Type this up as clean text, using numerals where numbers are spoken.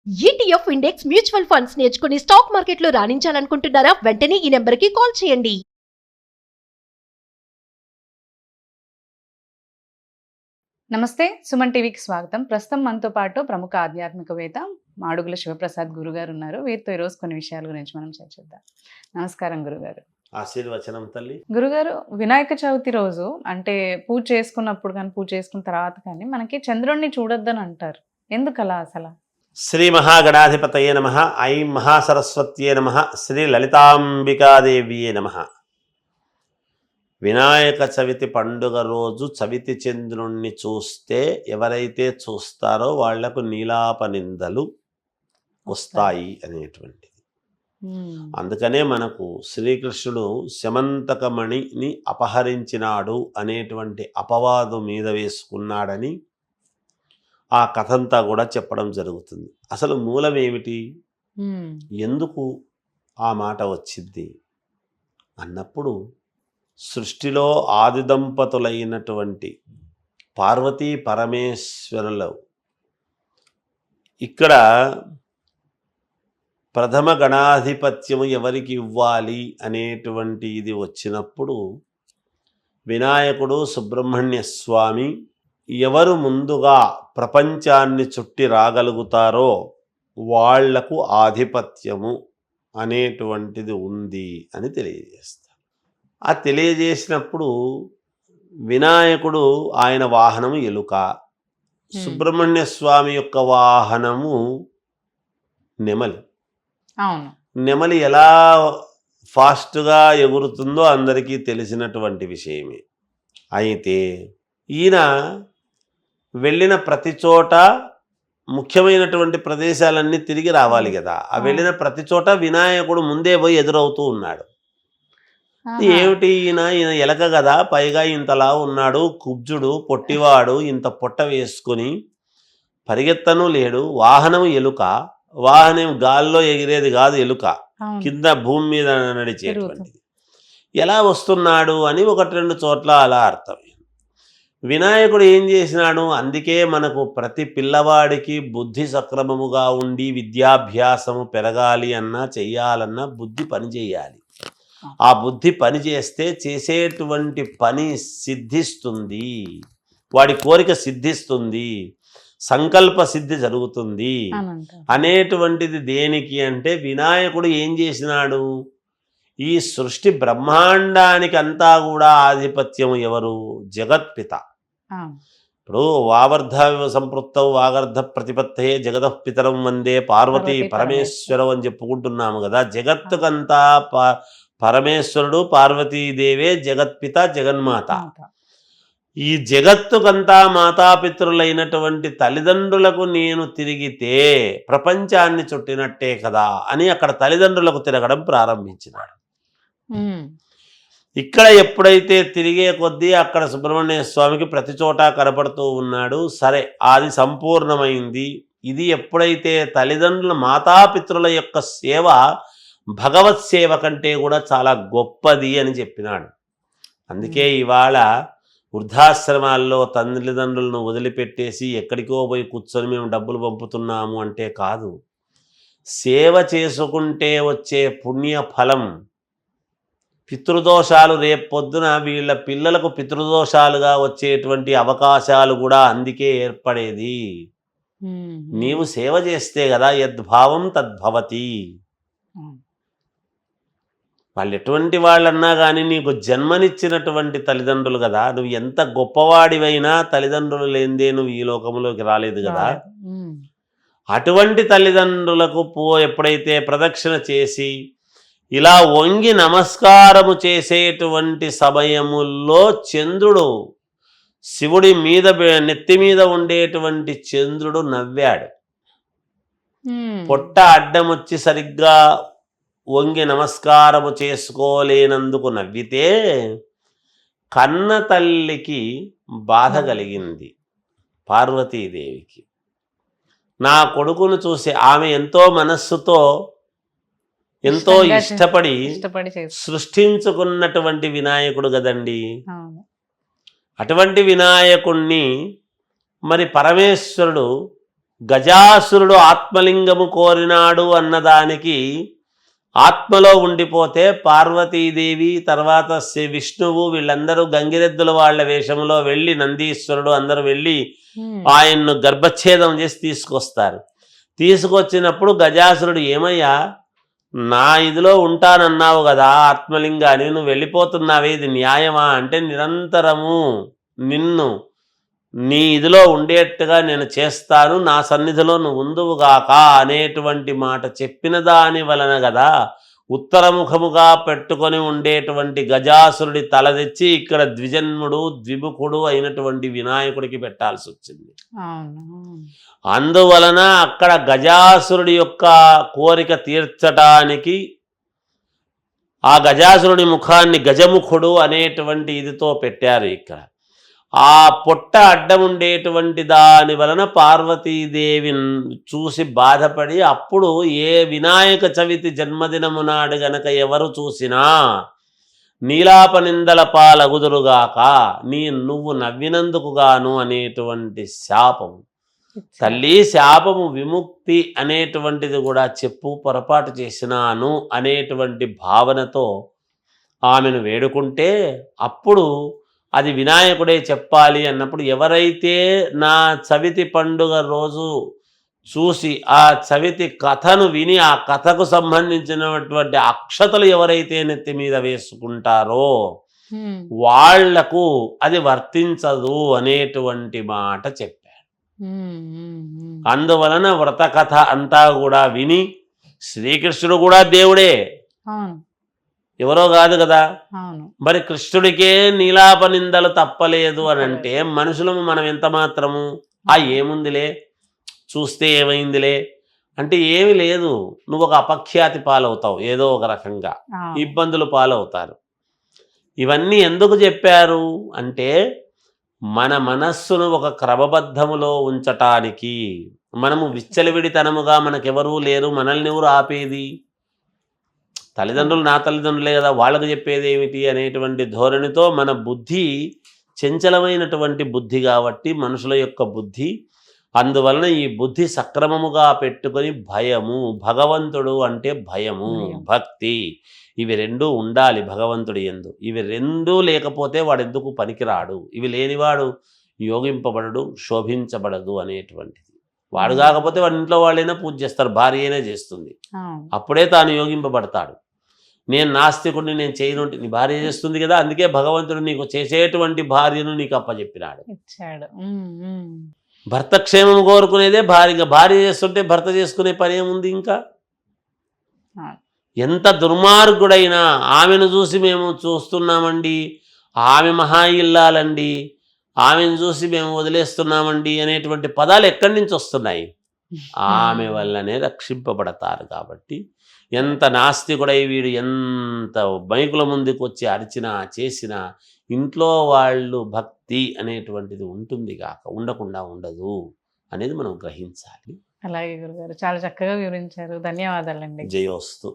ETF index mutual funds నేర్చుకుని stock మార్కెట్లో రాణించాలనుకుంటున్నారా? వెంటనే ఈ నెంబర్కి కాల్ చేయండి. నమస్తే, సుమన్ టీవీకి స్వాగతం. ప్రస్తుతం మనతో పాటు ప్రముఖ ఆధ్యాత్మికవేత్త మాడుగుల శివప్రసాద్ గురుగారు ఉన్నారు. వీరితో ఈరోజు కొన్ని విషయాల గురించి మనం చర్చిద్దాం. నమస్కారం గురుగారు. ఆశీర్వచనం తల్లి. గురుగారు, వినాయక చవితి రోజు అంటే పూజ చేసుకున్నప్పుడు కానీ పూజ చేసుకున్న తర్వాత కానీ మనకి చంద్రుడిని చూడొద్దని అంటారు. ఎందుకలా అసలు? శ్రీ మహాగణాధిపతయే నమః. ఐం మహాసరస్వత్యే నమః. శ్రీ లలితాంబికాదేవియే నమః. వినాయక చవితి పండుగ రోజు చవితి చంద్రుణ్ణి చూస్తే ఎవరైతే చూస్తారో వాళ్లకు నీలాపనిందలు వస్తాయి అనేటువంటిది. అందుకనే మనకు శ్రీకృష్ణుడు శమంతకమణిని అపహరించినాడు అనేటువంటి అపవాదు మీద వేసుకున్నాడని ఆ కథంతా కూడా చెప్పడం జరుగుతుంది. అసలు మూలం ఏమిటి, ఎందుకు ఆ మాట వచ్చింది అన్నప్పుడు, సృష్టిలో ఆది దంపతులైనటువంటి పార్వతీ పరమేశ్వరులు ఇక్కడ ప్రథమ గణాధిపత్యము ఎవరికి ఇవ్వాలి అనేటువంటి ఇది వచ్చినప్పుడు వినాయకుడు, సుబ్రహ్మణ్య స్వామి ఎవరు ముందుగా ప్రపంచాన్ని చుట్టి రాగలుగుతారో వాళ్లకు ఆధిపత్యము అనేటువంటిది ఉంది అని తెలియజేస్తారు. ఆ తెలియజేసినప్పుడు వినాయకుడు ఆయన వాహనము ఎలుక, సుబ్రహ్మణ్య స్వామి యొక్క వాహనము నెమలి. నెమలి ఎలా ఫాస్ట్గా ఎగురుతుందో అందరికీ తెలిసినటువంటి విషయమే. అయితే ఈయన వెళ్ళిన ప్రతి చోట ముఖ్యమైనటువంటి ప్రదేశాలన్నీ తిరిగి రావాలి కదా. ఆ వెళ్ళిన ప్రతి చోట వినాయకుడు ముందే పోయి ఎదురవుతూ ఉన్నాడు. ఏమిటి ఈయన ఎలక కదా, పైగా ఇంతలా ఉన్నాడు, కుబ్జుడు, పొట్టివాడు, ఇంత పొట్ట వేసుకుని పరిగెత్తను లేడు, వాహనం ఎలుక, వాహనం గాల్లో ఎగిరేది కాదు, ఎలుక కింద భూమి మీద నడిచేటువంటిది, ఎలా వస్తున్నాడు అని ఒకటి రెండు చోట్ల అలా అర్థమైంది. వినాయకుడు ఏం చేసినాడు, అందుకే మనకు ప్రతి పిల్లవాడికి బుద్ధి సక్రమముగా ఉండి విద్యాభ్యాసము పెరగాలి అన్నా చెయ్యాలన్నా బుద్ధి పని చేయాలి. ఆ బుద్ధి పని చేస్తే చేసేటువంటి పని సిద్ధిస్తుంది, వాడి కోరిక సిద్ధిస్తుంది, సంకల్ప సిద్ధి జరుగుతుంది అనేటువంటిది. దేనికి అంటే వినాయకుడు ఏం చేసినాడు, ఈ సృష్టి బ్రహ్మాండానికి అంతా కూడా ఆధిపత్యం ఎవరు, జగత్పిత. ఇప్పుడు వావర్ధ సంపృక్తౌ వాగర్ధ ప్రతిపత్తయే జగతః పితరం వందే పార్వతీ పరమేశ్వరం అని చెప్పుకుంటున్నాము కదా. జగత్తుకంతా పరమేశ్వరుడు, పార్వతీదేవే జగత్పిత, జగన్మాత. ఈ జగత్తుకంతా మాతాపితృలైనటువంటి తల్లిదండ్రులకు నేను తిరిగితే ప్రపంచాన్ని చుట్టినట్టే కదా అని అక్కడ తల్లిదండ్రులకు తిరగడం ప్రారంభించినాడు. ఇక్కడ ఎప్పుడైతే తిరిగే కొద్దీ అక్కడ సుబ్రహ్మణ్య స్వామికి ప్రతి చోట కనపడుతూ ఉన్నాడు. సరే, అది సంపూర్ణమైంది. ఇది ఎప్పుడైతే తల్లిదండ్రుల మాతాపితృల యొక్క సేవ భగవత్ సేవ కంటే కూడా చాలా గొప్పది అని చెప్పినాడు. అందుకే ఇవాళ వృద్ధాశ్రమాల్లో తల్లిదండ్రులను వదిలిపెట్టేసి ఎక్కడికో పోయి కూర్చొని మేము డబ్బులు పంపుతున్నాము అంటే కాదు. సేవ చేసుకుంటే వచ్చే పుణ్య ఫలం, పితృదోషాలు రేపొద్దున వీళ్ళ పిల్లలకు పితృదోషాలుగా వచ్చేటువంటి అవకాశాలు కూడా అందుకే ఏర్పడేది. నీవు సేవ చేస్తే కదా యద్భావం తద్భవతి. వాళ్ళు ఎటువంటి వాళ్ళన్నా కానీ నీకు జన్మనిచ్చినటువంటి తల్లిదండ్రులు కదా. నువ్వు ఎంత గొప్పవాడివైనా తల్లిదండ్రులు లేనిదే నువ్వు ఈ లోకంలోకి రాలేదు కదా. అటువంటి తల్లిదండ్రులకు ఎప్పుడైతే ప్రదక్షిణ చేసి ఇలా వంగి నమస్కారము చేసేటువంటి సమయముల్లో చంద్రుడు, శివుడి మీద నెత్తి మీద ఉండేటువంటి చంద్రుడు నవ్వాడు. పొట్ట అడ్డం వచ్చి సరిగ్గా వంగి నమస్కారము చేసుకోలేనందుకు నవ్వితే కన్న తల్లికి బాధ కలిగింది. పార్వతీదేవికి నా కొడుకును చూసి ఆమె ఎంతో మనస్సుతో ఎంతో ఇష్టపడి సృష్టించుకున్నటువంటి వినాయకుడు కదండి. అటువంటి వినాయకుణ్ణి మరి పరమేశ్వరుడు గజాసురుడు ఆత్మలింగము కోరినాడు అన్నదానికి ఆత్మలో ఉండిపోతే పార్వతీదేవి తర్వాత విష్ణువు వీళ్ళందరూ గంగిరెద్దుల వాళ్ళ వేషంలో వెళ్ళి నందీశ్వరుడు అందరూ వెళ్ళి ఆయన్ను గర్భఛేదం చేసి తీసుకొస్తారు. తీసుకొచ్చినప్పుడు గజాసురుడు ఏమయ్యా నా ఇదిలో ఉంటానన్నావు కదా ఆత్మలింగాన్ని, నువ్వు వెళ్ళిపోతున్నావే ఇది న్యాయమా అంటే నిరంతరము నిన్ను నీ ఇదిలో ఉండేట్టుగా నేను చేస్తాను, నా సన్నిధిలో నువ్వు ఉందువుగాక అనేటువంటి మాట చెప్పిన దాని వలన కదా ఉత్తరముఖముగా పెట్టుకొని ఉండేటువంటి గజాసురుడి తల తెచ్చి ఇక్కడ ద్విజన్ముడు ద్విముఖుడు అయినటువంటి వినాయకుడికి పెట్టాల్సి వచ్చింది. అందువలన అక్కడ గజాసురుడి యొక్క కోరిక తీర్చటానికి ఆ గజాసురుడి ముఖాన్ని గజముఖుడు అనేటువంటి ఇదితో పెట్టారు. ఇక్కడ ఆ పొట్ట అడ్డం ఉండేటువంటి దాని వలన పార్వతీదేవి చూసి బాధపడి అప్పుడు ఏ వినాయక చవితి జన్మదినము నాడు గనక ఎవరు చూసినా నీలాపనిందల పాలగుదురుగాక నువ్వు నవ్వినందుకు గాను అనేటువంటి శాపము. తల్లి శాపము విముక్తి అనేటువంటిది కూడా చెప్పు, పొరపాటు చేసినాను అనేటువంటి భావనతో ఆమెను వేడుకుంటే అప్పుడు అది వినాయకుడే చెప్పాలి అన్నప్పుడు ఎవరైతే నా చవితి పండుగ రోజు చూసి ఆ చవితి కథను విని ఆ కథకు సంబంధించినటువంటి అక్షతలు ఎవరైతే నెత్తి మీద వేసుకుంటారో వాళ్లకు అది వర్తించదు అనేటువంటి మాట చెప్పారు. అందువలన వ్రత కథ అంతా కూడా విని శ్రీకృష్ణుడు కూడా దేవుడే, ఎవరో కాదు కదా. మరి కృష్ణుడికే నీలాపనిందలు తప్పలేదు అని అంటే మనుషులము మనం ఎంత మాత్రము ఏముందిలే చూస్తే ఏమైందిలే అంటే ఏమి లేదు, నువ్వు ఒక అపఖ్యాతి పాలవుతావు, ఏదో ఒక రకంగా ఇబ్బందులు పాలవుతారు. ఇవన్నీ ఎందుకు చెప్పారు అంటే మన మనస్సును ఒక క్రమబద్ధములో ఉంచటానికి. మనము విచ్చలవిడితనముగా మనకెవరూ లేరు, మనల్ని ఎవరు ఆపేది, తల్లిదండ్రులు నా తల్లిదండ్రులే కదా వాళ్ళకు చెప్పేది ఏమిటి అనేటువంటి ధోరణితో మన బుద్ధి చంచలమైనటువంటి బుద్ధి కాబట్టి మనుషుల యొక్క బుద్ధి. అందువలన ఈ బుద్ధి సక్రమముగా పెట్టుకొని భయము, భగవంతుడు అంటే భయము, భక్తి, ఇవి రెండూ ఉండాలి భగవంతుడి యందు. ఇవి రెండూ లేకపోతే వాడు ఎందుకు పనికిరాడు, ఇవి లేనివాడు యోగింపబడడు, శోభించబడదు అనేటువంటిది. వాడు కాకపోతే వాడి ఇంట్లో వాళ్ళైనా పూజ చేస్తారు, భార్య అయినా చేస్తుంది, అప్పుడే తాను యోగింపబడతాడు. నేను నాస్తికుడిని, నేను చేయను, నీ భార్య చేస్తుంది కదా, అందుకే భగవంతుడు నీకు చేసేటువంటి భార్యను నీకు అప్పచెప్పినాడు. భర్త క్షేమం కోరుకునేదే భార్య, భార్య చేస్తుంటే భర్త చేసుకునే పని ఏముంది ఇంకా. ఎంత దుర్మార్గుడైనా ఆమెను చూసి మేము చూస్తున్నామండి, ఆమె మహా ఇల్లాలండి, ఆమెను చూసి మేము వదిలేస్తున్నామండి అనేటువంటి పదాలు ఎక్కడి నుంచి వస్తున్నాయి? ఆమె వల్లనే రక్షింపబడతారు. కాబట్టి ఎంత నాస్తికుడై వీడు ఎంత మైకుల ముందుకు వచ్చి అరిచినా చేసినా ఇంట్లో వాళ్ళు భక్తి అనేటువంటిది ఉంటుంది కాక ఉండకుండా ఉండదు అనేది మనం గ్రహించాలి. అలాగే గురుగారు చాలా చక్కగా వివరించారు, ధన్యవాదాలండి. జయోస్తు.